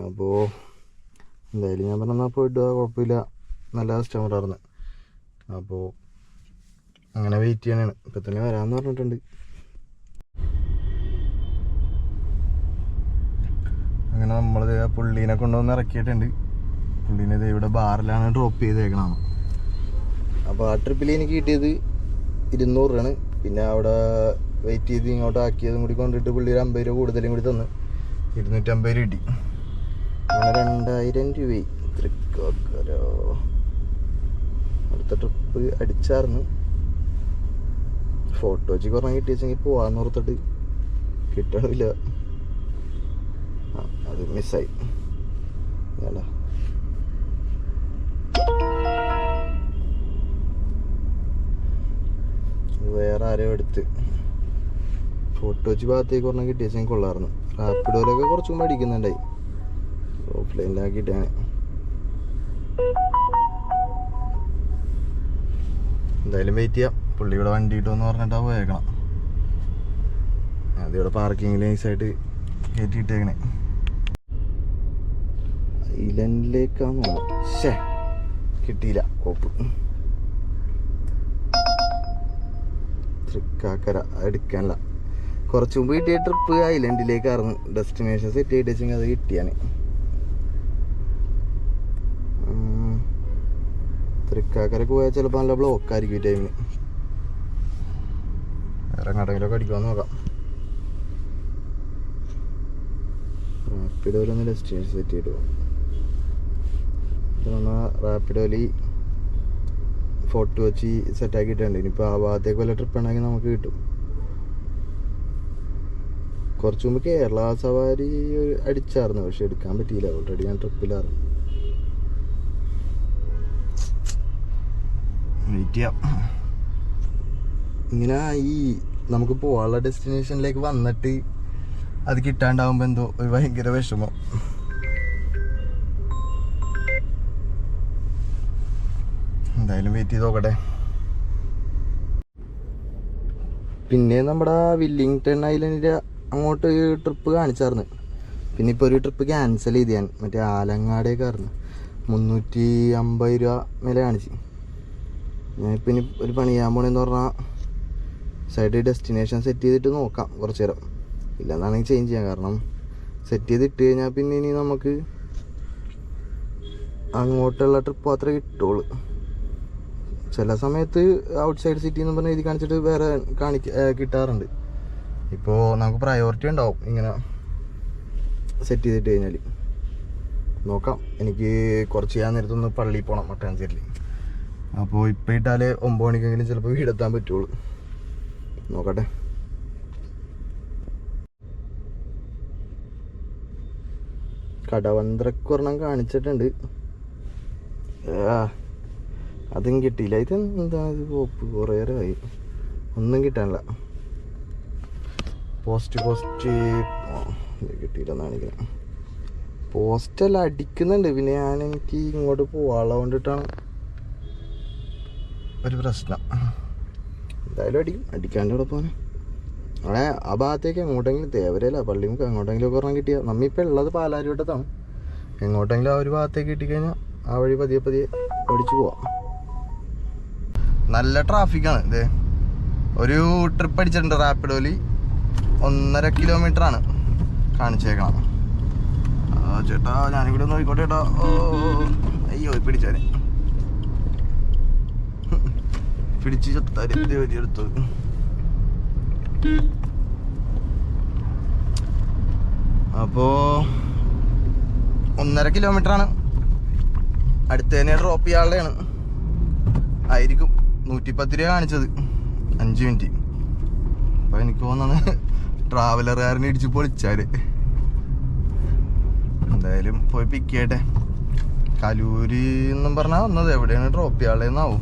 അപ്പോൾ എന്തായാലും ഞാൻ പറഞ്ഞാൽ പോയിട്ട് കുഴപ്പമില്ല, നല്ല കസ്റ്റമറായിരുന്നു. അപ്പോൾ അങ്ങനെ വെയിറ്റ് ചെയ്യാനാണ്. ഇപ്പം തന്നെ വരാമെന്ന് പറഞ്ഞിട്ടുണ്ട്. അങ്ങനെ നമ്മളത് പുള്ളീനെ കൊണ്ടുവന്ന് ഇറക്കിയിട്ടുണ്ട്. പുള്ളീനെ ഇവിടെ ബാറിലാണ് ഡ്രോപ്പ് ചെയ്തേക്കണം. അപ്പോൾ ആ ട്രിപ്പിൽ എനിക്ക് കിട്ടിയത് 200 രൂപയാണ്. പിന്നെ അവിടെ വെയിറ്റ് ചെയ്ത് ഇങ്ങോട്ട് ആക്കിയതും കൂടി കൊണ്ടിട്ട് പുള്ളി ഒരു 50 രൂപ കൂടുതലും കൂടി തന്ന് 250 രൂപ കിട്ടി. അങ്ങനെ 2000 രൂപയായി. തൃക്കാക്കര അടുത്ത ട്രിപ്പ് അടിച്ചായിരുന്നു. ഫോട്ടോ വെച്ച് കുറേ കിട്ടിയെങ്കിൽ പോവാന്ന് ഓർത്തിട്ട് കിട്ടണില്ല. അത് മിസ്സായി. അല്ല വേറെ ആരോ എടുത്ത് ഫോട്ടോ വെച്ച് ഭാഗത്തേക്ക് പറഞ്ഞാൽ കിട്ടിയെങ്കിൽ കൊള്ളായിരുന്നു. റാപ്പിഡോയിലൊക്കെ കുറച്ചും പഠിക്കുന്നുണ്ടായി. ഓഫ്ലൈനിലാക്കിയിട്ടാണ്. എന്തായാലും വെയിറ്റ് ചെയ്യാം. പുള്ളി ഇവിടെ വണ്ടി കിട്ടുമെന്ന് പറഞ്ഞിട്ടാ പോയേക്കണം. അതിവിടെ പാർക്കിങ്ങിൽ നൈസായിട്ട് കയറ്റിയിട്ടേക്കണേ. ഐലൻഡിലേക്കാന്ന് ശേ കിട്ടിയില്ല. കോപ്പ് തൃക്കാക്കര എടുക്കാനല്ല. കുറച്ച് മുമ്പ് കിട്ടിയ ട്രിപ്പ് ഐലൻഡിലേക്കായിരുന്നു. ഡെസ്റ്റിനേഷൻ സെറ്റ് ചെയ്തിട്ട് വെച്ചെങ്കിൽ അത് കിട്ടിയാണ്. തൃക്കാക്കരക്ക് പോയാൽ ചിലപ്പോൾ നല്ല ബ്ലോക്കായിരിക്കും ഈ ടൈമിന്. വേറെ എങ്ങോട്ടെങ്കിലൊക്കെ അടിക്കാമെന്ന് നോക്കാം. റാപ്പിഡോയിലൊന്ന് ഡെസ്റ്റിനേഷൻ സെറ്റ് ചെയ്തിട്ട് പോകും. റാപ്പിഡോയിൽ ഫോട്ടോ വെച്ച് സെറ്റാക്കിയിട്ടുണ്ട്. ഇനിയിപ്പോൾ ആ ഭാഗത്തേക്ക് വല്ല ട്രിപ്പ് ഉണ്ടെങ്കിൽ നമുക്ക് കിട്ടും. കുറച്ച് മുമ്പ് കേരള സവാരി അടിച്ചായിരുന്നു, പക്ഷെ എടുക്കാൻ പറ്റിയില്ല. ഓൾറെഡി ഞാൻ ട്രിപ്പിലായിരുന്നു. വെയിറ്റ് ചെയ്യാം. ഇങ്ങനെ ഈ നമുക്ക് പോകാനുള്ള ഡെസ്റ്റിനേഷനിലേക്ക് വന്നിട്ട് അത് കിട്ടാണ്ടാവുമ്പോൾ എന്തോ ഒരു ഭയങ്കര വിഷമം. എന്തായാലും വെയിറ്റ് ചെയ്ത് നോക്കട്ടെ. പിന്നെ നമ്മുടെ വില്ലിംഗ്ടൺ ഐലൻഡിൻ്റെ അങ്ങോട്ട് ട്രിപ്പ് കാണിച്ചായിരുന്നു. പിന്നെ ഇപ്പോൾ ഒരു ട്രിപ്പ് ക്യാൻസൽ ചെയ്ത് ഞാൻ. മറ്റേ ആലങ്ങാടേക്കായിരുന്നു. 350 രൂപ മേലെ കാണിച്ച്. ഞാനിപ്പോൾ ഇനി ഒരു പണി ചെയ്യാൻ പോണെന്ന് പറഞ്ഞാൽ സൈഡ് ഡെസ്റ്റിനേഷൻ സെറ്റ് ചെയ്തിട്ട് നോക്കാം കുറച്ച് നേരം. ഇല്ലെന്നാണെങ്കിൽ ചേഞ്ച് ചെയ്യാം. കാരണം സെറ്റ് ചെയ്തിട്ട് കഴിഞ്ഞാൽ പിന്നെ ഇനി നമുക്ക് അങ്ങോട്ടുള്ള ട്രിപ്പ് മാത്രമേ കിട്ടുള്ളൂ. ചില സമയത്ത് ഔട്ട് സൈഡ് സിറ്റി എന്ന് പറഞ്ഞാൽ ഇത് കാണിച്ചിട്ട് വേറെ കിട്ടാറുണ്ട്. ഇപ്പോൾ നമുക്ക് പ്രയോറിറ്റി ഉണ്ടാവും ഇങ്ങനെ സെറ്റ് ചെയ്തിട്ട് കഴിഞ്ഞാൽ. നോക്കാം. എനിക്ക് കുറച്ച് ചെയ്യാൻ നേരത്തൊന്ന് പള്ളിയിൽ പോകണം മട്ടാഞ്ചേരിയിൽ. അപ്പോൾ ഇപ്പോൾ ഇട്ടാലേ 9 മണിക്കെങ്കിലും ചിലപ്പോൾ വീടെത്താൻ പറ്റുള്ളൂ. നോക്കട്ടെ. കടവന്ത്രക്ക് ഒരെണ്ണം കാണിച്ചിട്ടുണ്ട്. അതും കിട്ടിയില്ല. ഇതെന്താ ഇത് പോപ്പ് കുറേ നേരമായി ഒന്നും കിട്ടാനില്ല. പോസ്റ്റ് കിട്ടിയില്ലെന്ന് കാണിക്കുന്നത്. പോസ്റ്റെല്ലാം അടിക്കുന്നുണ്ട്. പിന്നെ എനിക്ക് ഇങ്ങോട്ട് പോകാനുള്ള കൊണ്ടിട്ടാണ് ഒരു പ്രശ്നം. എന്തായാലും അടിക്കാണ്ട് ഇവിടെ പോകാൻ അങ്ങനെ ആ ഭാഗത്തേക്ക് എങ്ങോട്ടെങ്കിലും തേവരല്ല പള്ളിമുക്ക് എങ്ങോട്ടെങ്കിലും ഒക്കെ ഒരെണ്ണം കിട്ടിയാൽ നമ്മിപ്പോൾ ഉള്ളത് പാലാരിവട്ടത്താണ്. എങ്ങോട്ടെങ്കിലും ആ ഒരു ഭാഗത്തേക്ക് കിട്ടിക്കഴിഞ്ഞാൽ ആ വഴി പതിയെ പതിയെ ഓടിച്ചു പോവാം. നല്ല ട്രാഫിക്കാണ്. ഇത് ഒരു ട്രിപ്പ് അടിച്ചിട്ടുണ്ട് റാപ്പിഡോയിൽ 1.5 കിലോമീറ്ററാണ് കാണിച്ചേക്കണം. ചേട്ടാ ഞാനിവിടെ നോക്കിക്കോട്ടെ ചേട്ടാ. ഓ അയ്യോ പിടിച്ചാനെ പിടിച്ച് ചത്താരി എടുത്തത്. അപ്പോ 1.5 കിലോമീറ്ററാണ്. അടുത്ത് തന്നെ ഡ്രോപ്പ് ചെയ്യാനുള്ളതാണ്. ആയിരിക്കും 110 രൂപ കാണിച്ചത് 5 മിനിറ്റ്. അപ്പൊ എനിക്ക് തോന്നുന്നത് ട്രാവലറുകാരനെ ഇടിച്ച് പൊളിച്ചാല്. എന്തായാലും പോയി പിക്ക് ചെയ്യട്ടെ. കലൂര് എന്നും പറഞ്ഞാൽ വന്നത് എവിടെയാണ് ഡ്രോപ്പ് ചെയ്യാനുള്ളതെന്നാവും.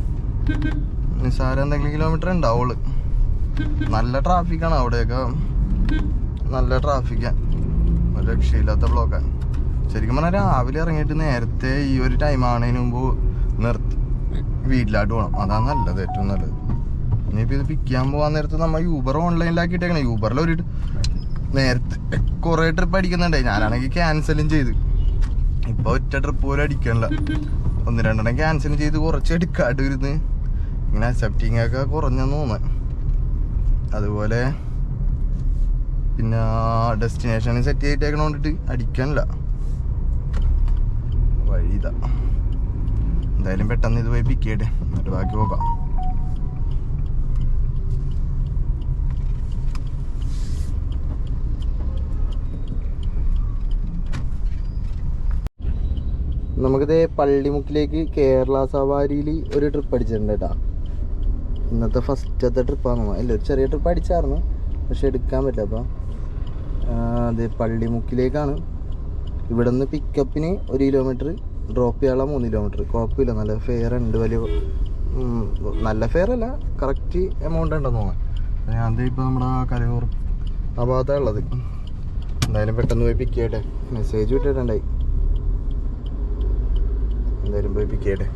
നിസ്സാരം എന്തെങ്കിലും കിലോമീറ്റർ ഉണ്ടാവുള്ളു. നല്ല ട്രാഫിക്കാണ് അവിടെയൊക്കെ. നല്ല ട്രാഫിക്കാണ്. ഒരു രക്ഷയില്ലാത്ത ബ്ലോക്കാണ്. ശരിക്കും പറഞ്ഞാൽ രാവിലെ ഇറങ്ങിയിട്ട് നേരത്തെ ഈ ഒരു ടൈം ആവുന്നതിന് മുമ്പ് വീട്ടിലോട്ട് പോകണം. അതാണ് നല്ലത്, ഏറ്റവും നല്ലത്. ഇനിയിപ്പോൾ ഇത് പിക്ക് ചെയ്യാൻ പോകാൻ നേരത്ത് നമ്മൾ യൂബർ ഓൺലൈനിലാക്കിയിട്ടേക്കണേ. യൂബറിൽ ഒരു നേരത്തെ കുറേ ട്രിപ്പ് അടിക്കുന്നുണ്ടായി. ഞാനാണെങ്കിൽ ക്യാൻസലും ചെയ്ത്. ഇപ്പോൾ ഒറ്റ ട്രിപ്പ് പോലും അടിക്കണില്ല. 1-2 ക്യാൻസലും ചെയ്ത് കുറച്ച് എടുക്കാണ്ട് വരുന്ന്. ഇങ്ങനെ അക്സെപ്റ്റിംഗ് ഒക്കെ കുറഞ്ഞെന്ന് തോന്നുന്നു. അതുപോലെ പിന്നെ ഡെസ്റ്റിനേഷൻ സെറ്റ് ചെയ്തിട്ടേക്കണോണ്ടിട്ട് അടിക്കാനില്ല. വഴി ഇതാ. എന്തായാലും പെട്ടെന്ന് ഇത് പോയി പിക്ക് ചെയ്യട്ടെ, എന്നിട്ട് ബാക്കി പോകാം. നമുക്കിത് പള്ളിമുക്കിലേക്ക് കേരള സവാരിയിൽ ഒരു ട്രിപ്പ് അടിച്ചിട്ടുണ്ട് കേട്ടോ. ഇന്നത്തെ ഫസ്റ്റത്തെ ട്രിപ്പാണ്. അല്ല ഒരു ചെറിയ ട്രിപ്പ് അടിച്ചായിരുന്നു, പക്ഷെ എടുക്കാൻ പറ്റില്ല. അപ്പം അത് പള്ളിമുക്കിലേക്കാണ്. ഇവിടെ നിന്ന് പിക്കപ്പിന് 1 കിലോമീറ്റർ, ഡ്രോപ്പ് ചെയ്യാനുള്ള 3 കിലോമീറ്റർ. കുഴപ്പമില്ല, നല്ല ഫെയർ ഉണ്ട്. നല്ല ഫെയർ അല്ല, കറക്റ്റ് എമൗണ്ട് ഉണ്ടെന്ന് തോന്നുന്നു. ഞാൻ ഇപ്പോൾ നമ്മുടെ കലയൂർ ആ ഭാഗത്താണ് ഉള്ളത്. എന്തായാലും പെട്ടെന്ന് പോയി പിക്ക് ചെയ്യട്ടെ. മെസ്സേജ് വിട്ടിട്ടുണ്ടായി. എന്തായാലും പോയി പിക്ക് ചെയ്യട്ടെ.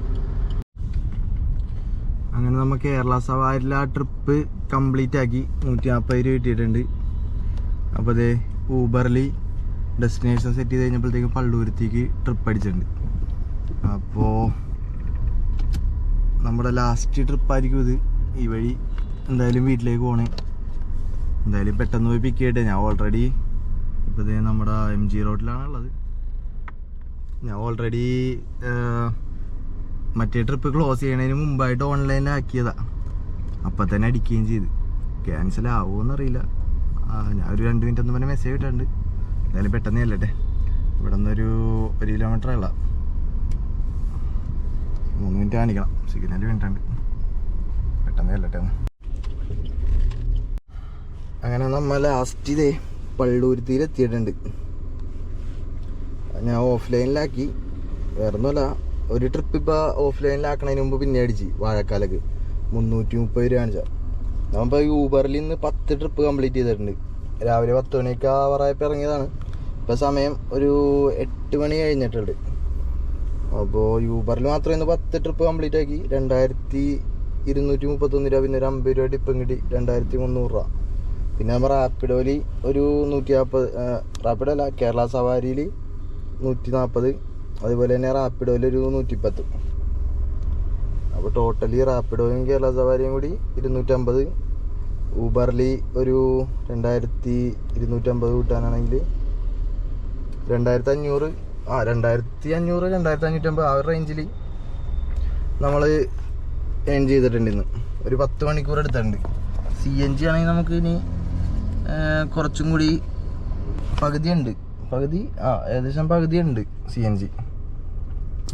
അങ്ങനെ നമ്മൾ കേരള സവാരിയിൽ ആ ട്രിപ്പ് കംപ്ലീറ്റ് ആക്കി. 140 രൂപ കിട്ടിയിട്ടുണ്ട്. അപ്പോൾ അതേ ഊബറിൽ ഡെസ്റ്റിനേഷൻ സെറ്റ് ചെയ്ത് കഴിഞ്ഞപ്പോഴത്തേക്കും പള്ളൂരത്തേക്ക് ട്രിപ്പ് അടിച്ചിട്ടുണ്ട്. അപ്പോൾ നമ്മുടെ ലാസ്റ്റ് ട്രിപ്പായിരിക്കും ഇത്. ഈ വഴി എന്തായാലും വീട്ടിലേക്ക് പോകണേ. എന്തായാലും പെട്ടെന്ന് പോയി പിക്ക് ചെയ്യട്ടെ. ഞാൻ ഓൾറെഡി ഇപ്പോൾ ഇതേ നമ്മുടെ MG റോഡിലാണുള്ളത്. ഞാൻ ഓൾറെഡി മറ്റേ ട്രിപ്പ് ക്ലോസ് ചെയ്യണതിന് മുമ്പായിട്ട് ഓൺലൈനിലാക്കിയതാണ്. അപ്പം തന്നെ അടിക്കുകയും ചെയ്ത്. ക്യാൻസൽ ആവുമോയെന്നറിയില്ല. ഞാൻ ഒരു 2 മിനിറ്റ് ഒന്നും പറഞ്ഞ് മെസ്സേജ് ഇട്ടിട്ടുണ്ട്. എന്തായാലും പെട്ടെന്ന് ചെല്ലട്ടെ. ഇവിടെ നിന്നൊരു 1 കിലോമീറ്റർ ഉള്ള 3 മിനിറ്റ് കാണിക്കണം. സിഗ്നൽ വേണ്ടിട്ടുണ്ട്. പെട്ടെന്ന് ചെല്ലട്ടെ. അങ്ങനെ നമ്മൾ ലാസ്റ്റ് ഇതേ പള്ളൂരുത്തിയിൽ എത്തിയിട്ടുണ്ട്. ഞാൻ ഓഫ്ലൈനിലാക്കി. വേറൊന്നുമല്ല, ഒരു ട്രിപ്പ് ഇപ്പോൾ ഓഫ്ലൈനിലാക്കണതിന് മുമ്പ് പിന്നെ അടിച്ച് വാഴക്കാലക്ക് 330 രൂപ കാണിച്ചാൽ. നമ്മളിപ്പോൾ യൂബറിൽ നിന്ന് 10 ട്രിപ്പ് കംപ്ലീറ്റ് ചെയ്തിട്ടുണ്ട്. രാവിലെ 10 മണിയൊക്കെ ആവറായപ്പോൾ ഇറങ്ങിയതാണ്. ഇപ്പോൾ സമയം ഒരു 8 മണി കഴിഞ്ഞിട്ടുണ്ട്. അപ്പോൾ യൂബറിൽ മാത്രം ഇന്ന് 10 ട്രിപ്പ് കംപ്ലീറ്റ് ആക്കി. 2231 രൂപ. പിന്നെ ഒരു 50 രൂപ ടിപ്പും കിട്ടി. 2300 രൂപ. പിന്നെ നമ്മൾ റാപ്പിഡോയിൽ ഒരു 140, റാപ്പിഡോ അല്ല കേരള സവാരിയിൽ 140. അതുപോലെ തന്നെ റാപ്പിഡോയിൽ ഒരു 110. അപ്പോൾ ടോട്ടലി റാപ്പിഡോയും കേരള സവാരിയും കൂടി 250. ഊബറിൽ ഒരു 2250 കൂട്ടാനാണെങ്കിൽ 2500, 2500 2550 ആ റേഞ്ചിൽ നമ്മൾ ഏൺ ചെയ്തിട്ടുണ്ട്. ഇന്ന് ഒരു 10 മണിക്കൂർ എടുത്തിട്ടുണ്ട്. CNG ആണെങ്കിൽ നമുക്ക് ഇനി കുറച്ചും കൂടി ഏകദേശം പകുതി ഉണ്ട് CNG.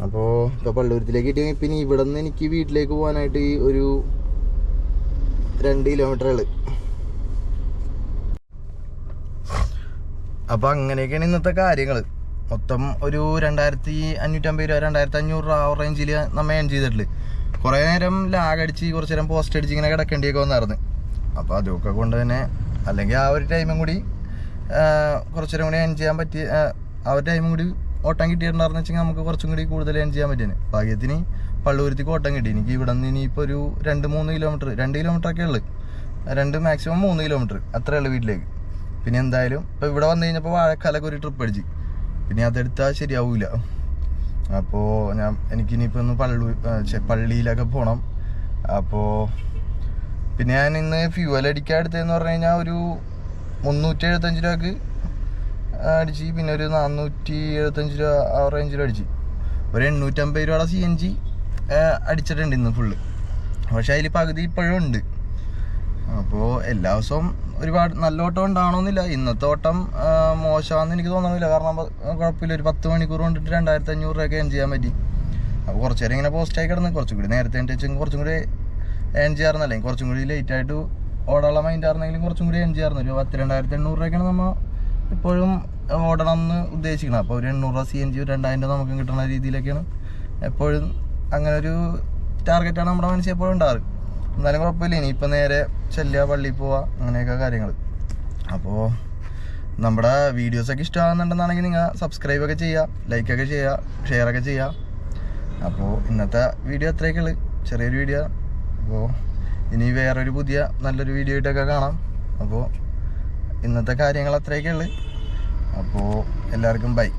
അപ്പോൾ ഇപ്പോൾ പള്ളൂരത്തിലേക്ക് കിട്ടിയെങ്കിൽ പിന്നെ ഇവിടെ നിന്ന് എനിക്ക് വീട്ടിലേക്ക് പോകാനായിട്ട് ഒരു 2 കിലോമീറ്ററുകൾ. അപ്പോൾ അങ്ങനെയൊക്കെയാണ് ഇന്നത്തെ കാര്യങ്ങൾ. മൊത്തം ഒരു 2550 രൂപ 2500 രൂപ ആ റേഞ്ചിൽ നമ്മൾ ഏൺ ചെയ്തിട്ടുള്ളു. കുറേ നേരം ലാഗ് അടിച്ച് കുറച്ച് നേരം പോസ്റ്റ് അടിച്ച് ഇങ്ങനെ കിടക്കേണ്ടിയൊക്കെ വന്നായിരുന്നു. അപ്പോൾ അതൊക്കെ കൊണ്ട് തന്നെ അല്ലെങ്കിൽ ആ ഒരു ടൈമും കൂടി കുറച്ചു നേരം കൂടി ഏൺ ചെയ്യാൻ പറ്റി. ആ ഒരു ടൈമും കൂടി ഓട്ടം കിട്ടിയിട്ടുണ്ടായിരുന്നു വെച്ചെങ്കിൽ നമുക്ക് കുറച്ചും കൂടി കൂടുതൽ ഏൺ ചെയ്യാൻ പറ്റിയാണ്. ഭാഗ്യത്തിന് പള്ളൂരത്തേക്ക് ഓട്ടം കിട്ടി. എനിക്ക് ഇവിടെ നിന്ന് ഇനിയിപ്പോൾ ഒരു 2-3 കിലോമീറ്റർ 2 കിലോമീറ്ററൊക്കെ ഉള്ളു. മാക്സിമം 3 കിലോമീറ്റർ അത്രേ ഉള്ളൂ വീട്ടിലേക്ക്. പിന്നെ എന്തായാലും ഇപ്പോൾ ഇവിടെ വന്നു കഴിഞ്ഞപ്പോൾ വാഴക്കാലൊക്കെ ഒരു ട്രിപ്പ് അടിച്ച്, പിന്നെ അതെടുത്താൽ ശരിയാവില്ല. അപ്പോൾ എനിക്കിനിയിപ്പോൾ ഒന്ന് പള്ളിയിലൊക്കെ പോകണം. അപ്പോൾ പിന്നെ ഞാൻ ഇന്ന് ഫ്യൂവൽ അടിക്കാൻ എടുത്തതെന്ന് പറഞ്ഞു കഴിഞ്ഞാൽ ഒരു 375 രൂപക്ക് അടിച്ച്, പിന്നെ ഒരു 475 രൂപ ആ റേഞ്ചിൽ അടിച്ച്, ഒരു 850 രൂപയുടെ CNG അടിച്ചിട്ടുണ്ട് ഇന്ന് ഫുള്ള്. പക്ഷെ അതിൽ പകുതി ഇപ്പോഴും ഉണ്ട്. അപ്പോൾ എല്ലാ ദിവസവും ഒരുപാട് നല്ല ഓട്ടം ഉണ്ടാവണമെന്നില്ല. ഇന്നത്തെ ഓട്ടം മോശമാണെന്ന് എനിക്ക് തോന്നണില്ല. കാരണം കുഴപ്പമില്ല, ഒരു 10 മണിക്കൂർ കൊണ്ടിട്ട് 2500 രൂപയൊക്കെ ഏൺ ചെയ്യാൻ പറ്റി. അപ്പോൾ കുറച്ച് നേരം ഇങ്ങനെ പോസ്റ്റായി കിടന്ന് കുറച്ചും കൂടി നേരത്തെ എണീറ്റെങ്കിൽ കുറച്ചും കൂടി ഏൺ ചെയ്യാറുന്നല്ലേ, കുറച്ചും കൂടി ലേറ്റായിട്ട് ഓടാനുള്ള മൈൻഡ് ആയിരുന്നെങ്കിലും കുറച്ചും കൂടി ഏൺ ചെയ്യാറുണ്ട്. ഒരു 22,800 രൂപയ്ക്കാണ് നമ്മൾ ഇപ്പോഴും ഓടണം എന്ന് ഉദ്ദേശിക്കണം. അപ്പോൾ ഒരു 800 രൂപ CNG 2000 നമുക്ക് കിട്ടുന്ന രീതിയിലൊക്കെയാണ് എപ്പോഴും അങ്ങനെ ഒരു ടാർഗറ്റാണ് നമ്മുടെ മനസ്സിൽ എപ്പോഴും ഉണ്ടാറ്. എന്നാലും കുഴപ്പമില്ല, ഇനിയിപ്പോൾ നേരെ പള്ളിയിൽ പോവുക, അങ്ങനെയൊക്കെ കാര്യങ്ങൾ. അപ്പോൾ നമ്മുടെ വീഡിയോസൊക്കെ ഇഷ്ടമാകുന്നുണ്ടെന്നാണെങ്കിൽ നിങ്ങൾ സബ്സ്ക്രൈബൊക്കെ ചെയ്യുക, ലൈക്കൊക്കെ ചെയ്യുക, ഷെയറൊക്കെ ചെയ്യുക. അപ്പോൾ ഇന്നത്തെ വീഡിയോ അത്രയൊക്കെ ഉള്ളു, ചെറിയൊരു വീഡിയോ. അപ്പോൾ ഇനി വേറൊരു നല്ലൊരു വീഡിയോ ആയിട്ടൊക്കെ കാണാം. അപ്പോൾ ഇന്നത്തെ കാര്യങ്ങൾ അത്രയൊക്കെ ഉള്ളു. അപ്പോൾ എല്ലാവർക്കും ബൈ.